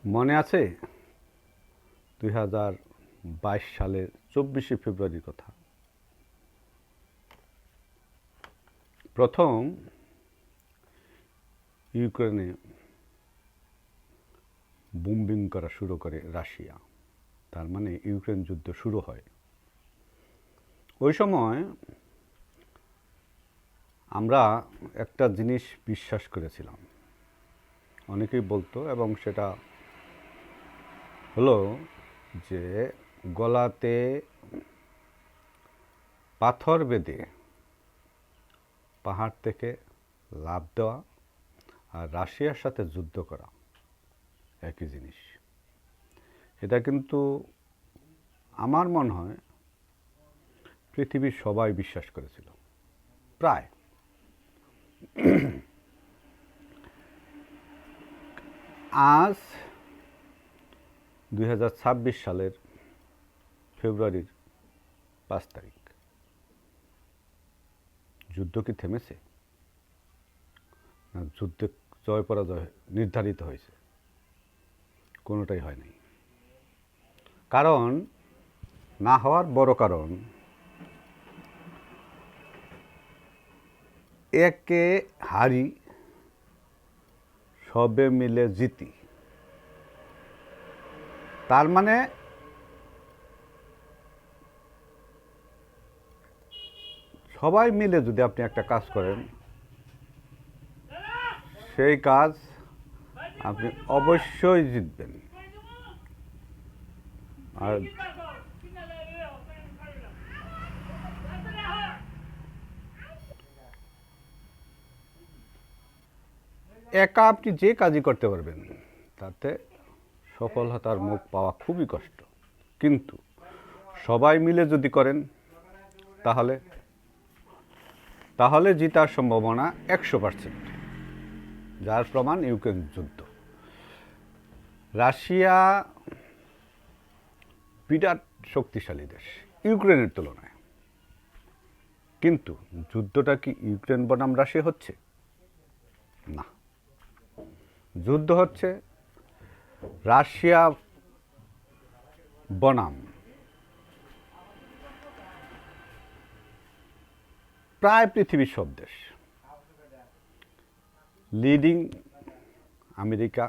মনে আছে 2022 সালের 24শে ফেব্রুয়ারির কথা। প্রথম ইউক্রেনে বোম্বিং করা শুরু করে রাশিয়া, তার মানে ইউক্রেন যুদ্ধ শুরু হয়। ওই সময় আমরা একটা জিনিস বিশ্বাস করেছিলাম, অনেকেই বলতো, এবং সেটা হলো যে গলাতে পাথর বেঁধে পাহাড় থেকে লাফ দেওয়া আর রাশিয়ার সাথে যুদ্ধ করা একই জিনিস। এটা কিন্তু আমার মনে হয় পৃথিবীর সবাই বিশ্বাস করেছিল প্রায়। আজ 2026 সালের ফেব্রুয়ারির 5 তারিখ। যুদ্ধ কি থেমেছে? না যুদ্ধে জয় পরাজয় নির্ধারিত হয়েছে? কোনোটাই হয় নাই। কারণ না হওয়ার বড় কারণ, একে হারি সবে মিলে জিতি। তার মানে সবাই মিলে যদি আপনি একটা কাজ করেন, সেই কাজ আপনি অবশ্যই জিতবেন। আর একা আপনি যে কাজই করতে পারবেন, তাতে সফলতার মুখ পাওয়া খুবই কষ্ট। কিন্তু সবাই মিলে যদি করেন, তাহলে তাহলে জিতার সম্ভাবনা 100%, যার প্রমাণ ইউক্রেন যুদ্ধ। রাশিয়া বিরাট শক্তিশালী দেশ ইউক্রেনের তুলনায়, কিন্তু যুদ্ধটা কি ইউক্রেন বনাম রাশিয়া হচ্ছে? না, যুদ্ধ হচ্ছে রাশিয়া বনাম প্রায় পৃথিবীর সব দেশ, লিডিং আমেরিকা,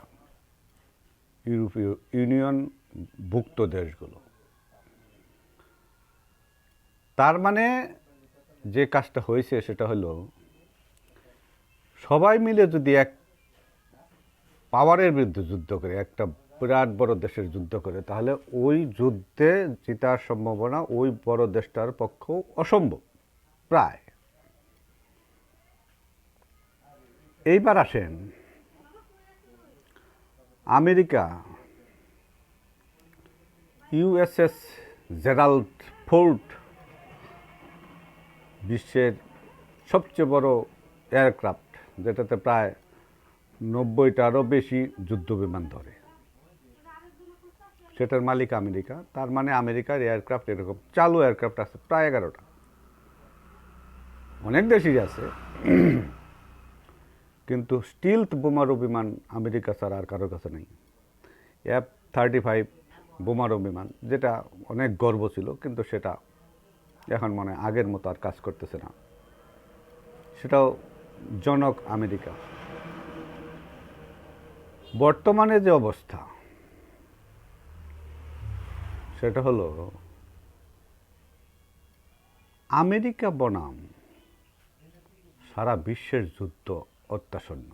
ইউরোপীয় ইউনিয়ন ভুক্ত দেশগুলো। তার মানে যে কাজটা হয়েছে সেটা হলো, সবাই মিলে যদি এক পাওয়ারের বিরুদ্ধে যুদ্ধ করে, একটা বিরাট বড় দেশের যুদ্ধ করে, তাহলে ওই যুদ্ধে জেতার সম্ভাবনা ওই বড় দেশটার পক্ষেও অসম্ভব প্রায়। এইবার আসেন আমেরিকা ইউএসএস জেরাল্ড ফোর্ড, বিশ্বের সবচেয়ে বড় এয়ারক্রাফট, যেটাতে প্রায় 90টারও বেশি যুদ্ধ বিমান ধরে, সেটার মালিক আমেরিকা। তার মানে আমেরিকার এয়ারক্রাফট, এরকম চালু এয়ারক্রাফট আছে প্রায় 11টা। অনেক দেশই আছে, কিন্তু স্টিলথ বোমারু বিমান আমেরিকা ছাড়া আর কারোর কাছে নেই। F-35 বোমারু বিমান, যেটা অনেক গর্ব ছিল, কিন্তু সেটা এখন মনে হয় আগের মতো আর কাজ করতেছে না। সেটাও জনক আমেরিকা। বর্তমানে যে অবস্থা, সেটা হলো আমেরিকা বনাম সারা বিশ্বের যুদ্ধ অত্যাসন্ন।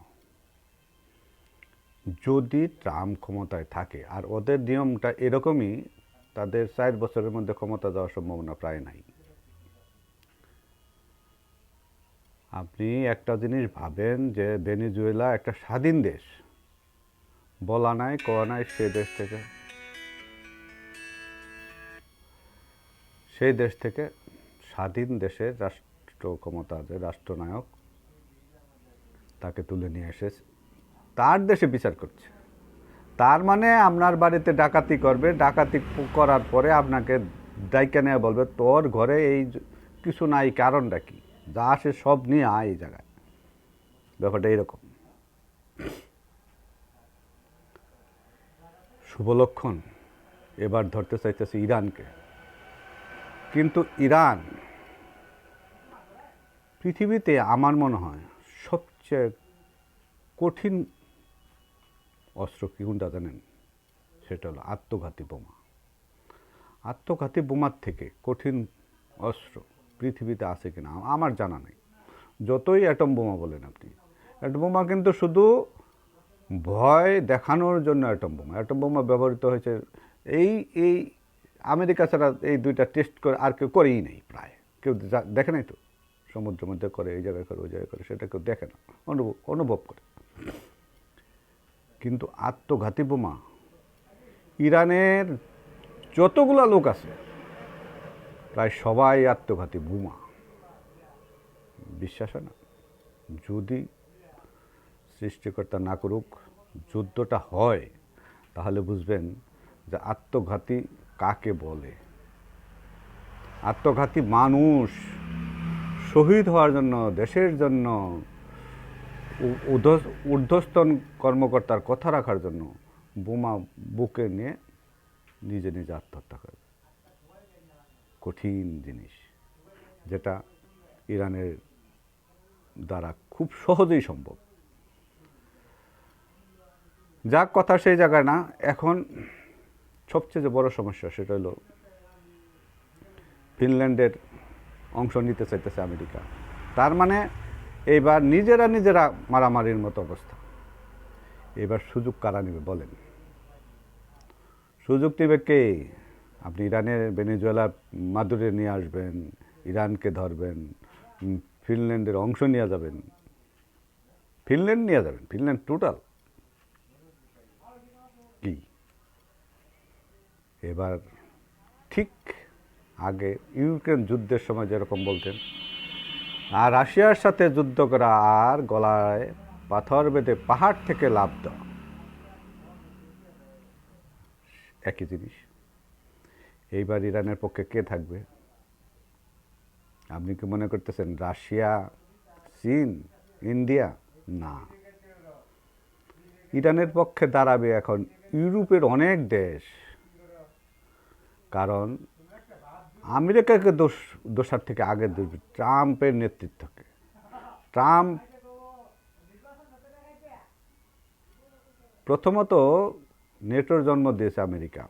যদি ট্রাম্প ক্ষমতায় থাকে, আর ওদের নিয়মটা এরকমই, তাদের 4 বছরের মধ্যে ক্ষমতা যাওয়ার সম্ভাবনা প্রায় নাই। আপনি একটা জিনিস ভাবেন যে ভেনেজুয়েলা একটা স্বাধীন দেশ, বলা নাই কওয়া নাই, সেই দেশ থেকে স্বাধীন দেশের রাষ্ট্র ক্ষমতা, যে রাষ্ট্রনায়ক, তাকে তুলে নিয়ে এসে তার দেশে বিচার করছে। তার মানে আপনার বাড়িতে ডাকাতি করবে, ডাকাতি করার পরে আপনাকে ডাইকা নিয়ে বলবে তোর ঘরে এই কিছু নাই, কারণটা কি, যা আসে সব নিয়ে আয় এই জায়গায়। ব্যাপারটা এরকম। শুভলক্ষণ এবার ধরতে চাইতেছে ইরানকে, কিন্তু ইরান পৃথিবীতে আমার মনে হয় সবচেয়ে কঠিন অস্ত্র কি কোনটা জানেন? সেটা হলো আত্মঘাতী বোমা। আত্মঘাতী বোমার থেকে কঠিন অস্ত্র পৃথিবীতে আছে কিনা আমার জানা নেই। যতই অ্যাটম বোমা বলেন আপনি, অ্যাটম বোমা কিন্তু শুধু ভয় দেখানোর জন্য অ্যাটম বোমা। অ্যাটম বোমা ব্যবহৃত হয়েছে এই এই আমেরিকা ছাড়া এই দুইটা টেস্ট করে আর কেউ করেই নেই, প্রায় কেউ দেখে নাই তো। সমুদ্রের মধ্যে করে, এই জায়গায় করে, ওই জায়গায় করে, সেটা কেউ দেখে না, অনুভব করে। কিন্তু আত্মঘাতী বোমা, ইরানের যতগুলা লোক আছে প্রায় সবাই আত্মঘাতী বোমা। বিশ্বাস হয় না? যদি সৃষ্টিকর্তা না করুক যুদ্ধটা হয়, তাহলে বুঝবেন যে আত্মঘাতী কাকে বলে। আত্মঘাতী মানুষ শহীদ হওয়ার জন্য, দেশের জন্য, ঊর্ধ্বস্তন কর্মকর্তার কথা রাখার জন্য বোমা বুকে নিয়ে নিজে নিজে আত্মহত্যা করে। কঠিন জিনিস, যেটা ইরানের দ্বারা খুব সহজেই সম্ভব। যাক, কথা সেই জায়গায় না। এখন সবচেয়ে যে বড় সমস্যা সেটা হলো ফিনল্যান্ডের অংশ নিতে চাইতেছে আমেরিকা। তার মানে এইবার নিজেরা মারামারির মতো অবস্থা। এবার সুযোগ কারা নেবে বলেন? সুযোগ নেবে কে? আপনি ইরানের ভেনেজুয়েলা মাদুরে নিয়ে আসবেন, ইরানকে ধরবেন, ফিনল্যান্ডের অংশ নিয়ে যাবেন, ফিনল্যান্ড টোটাল কি? এবার ঠিক আগে ইউক্রেন যুদ্ধের সময় যেরকম বলতেন, আর রাশিয়ার সাথে যুদ্ধ করা আর গলায় পাথর বেঁধে পাহাড় থেকে লাফ দেওয়া একই জিনিস। এইবার ইরানের পক্ষে কে থাকবে? আপনি কি মনে করতেছেন রাশিয়া, চীন, ইন্ডিয়া? না, ইরানের পক্ষে দাঁড়াবে এখন ইউরোপের অনেক দেশ। কারণ আমেরিকাকে দোষার থেকে আগে দেখবে ট্রাম্পের নেতৃত্বকে। ট্রাম্প প্রথমত নেটোর জন্ম দিয়েছে আমেরিকা,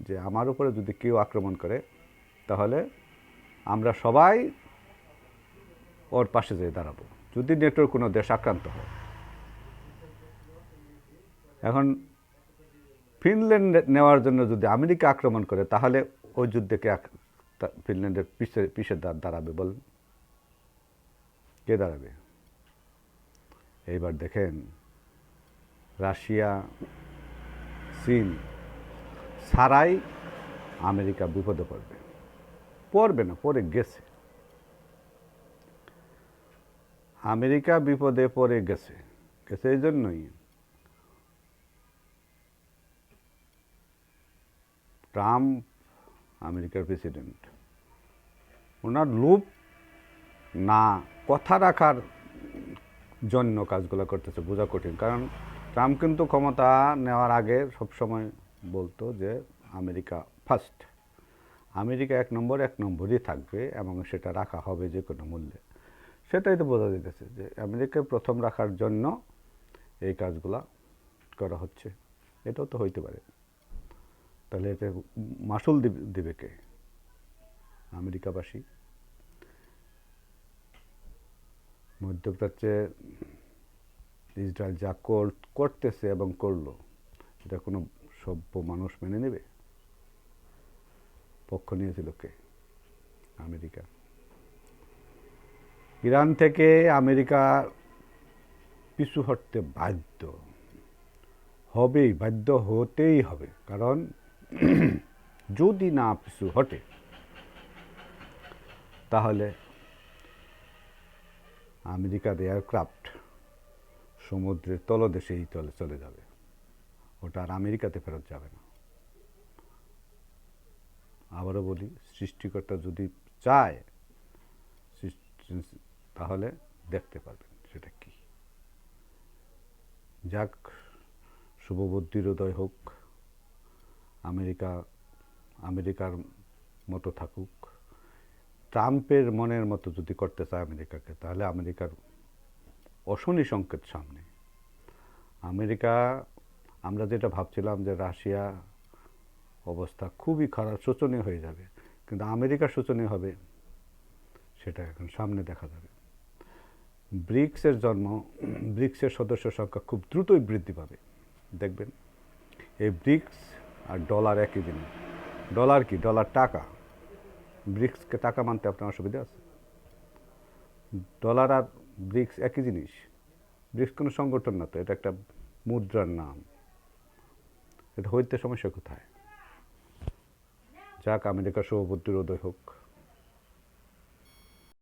যে আমার উপরে যদি কেউ আক্রমণ করে তাহলে আমরা সবাই ওর পাশে যেয়ে দাঁড়াবো যদি নেটোর কোনো দেশ আক্রান্ত হয়। এখন ফিনল্যান্ড নেওয়ার জন্য যদি আমেরিকা আক্রমণ করে, তাহলে ওই যুদ্ধে ফিনল্যান্ডের পিছে দাঁড়াবে বলেন? কে দাঁড়াবে? এইবার দেখেন, রাশিয়া, চীন ছাড়াই আমেরিকা বিপদে পড়বে না, পড়ে গেছে। আমেরিকা বিপদে পড়ে গেছে এই জন্যই ট্রাম্প, আমেরিকার প্রেসিডেন্ট, ওনার লোভ না কথা রাখার জন্য কাজগুলো করতেছে বোঝা কঠিন। কারণ ট্রাম্প কিন্তু ক্ষমতা নেওয়ার আগে সবসময় বলতো যে আমেরিকা ফার্স্ট, আমেরিকা এক নম্বরই থাকবে এবং সেটা রাখা হবে যে কোনো মূল্যে। সেটাই তো বোঝা যেতেছে যে আমেরিকাকে প্রথম রাখার জন্য এই কাজগুলা করা হচ্ছে। এটাও তো হইতে পারে। তাহলে এটা মাসুল দিবে কে? আমেরিকাবাসী। মধ্যপ্রাচ্যে ইসরায়েল যা করতেছে এবং করলো, এটা কোনো সভ্য মানুষ মেনে নেবে? পক্ষ নিয়েছিল কে? আমেরিকা। ইরান থেকে আমেরিকা পিছু হটতে বাধ্য হতেই হবে। কারণ যদি না পিছু হটে তাহলে আমেরিকার এয়ারক্রাফট সমুদ্রের তলদেশেই চলে যাবে, ওটা আর আমেরিকাতে ফেরত যাবে না। আবারও বলি, সৃষ্টিকর্তা যদি চায় তাহলে দেখতে পারবেন সেটা কি। যাক, শুভবুদ্ধির উদয় হোক। আমেরিকা আমেরিকার মতো থাকুক। ট্রাম্পের মনের মতো যদি করতে চায় আমেরিকাকে, তাহলে আমেরিকার অশনি সংকেত সামনে। আমেরিকা, আমরা যেটা ভাবছিলাম যে রাশিয়া অবস্থা খুবই খারাপ, শোচনীয় হয়ে যাবে, কিন্তু আমেরিকা শোচনীয় হবে সেটা এখন সামনে দেখা যাবে। ব্রিক্সের জন্ম, ব্রিক্সের সদস্য সংখ্যা খুব দ্রুতই বৃদ্ধি পাবে দেখবেন। এই ব্রিক্স আর ডলার একই জিনিস। ডলার কি? ডলার টাকা। ব্রিক্সকে টাকা মানতে আপনার অসুবিধা আছে? ডলার আর ব্রিক্স একই জিনিস। ব্রিক্স কোনো সংগঠন না তো, এটা একটা মুদ্রার নাম। এটা হইতে সমস্যা কোথায়? যাক, আমেরিকার শুভবুদ্ধির উদয় হোক।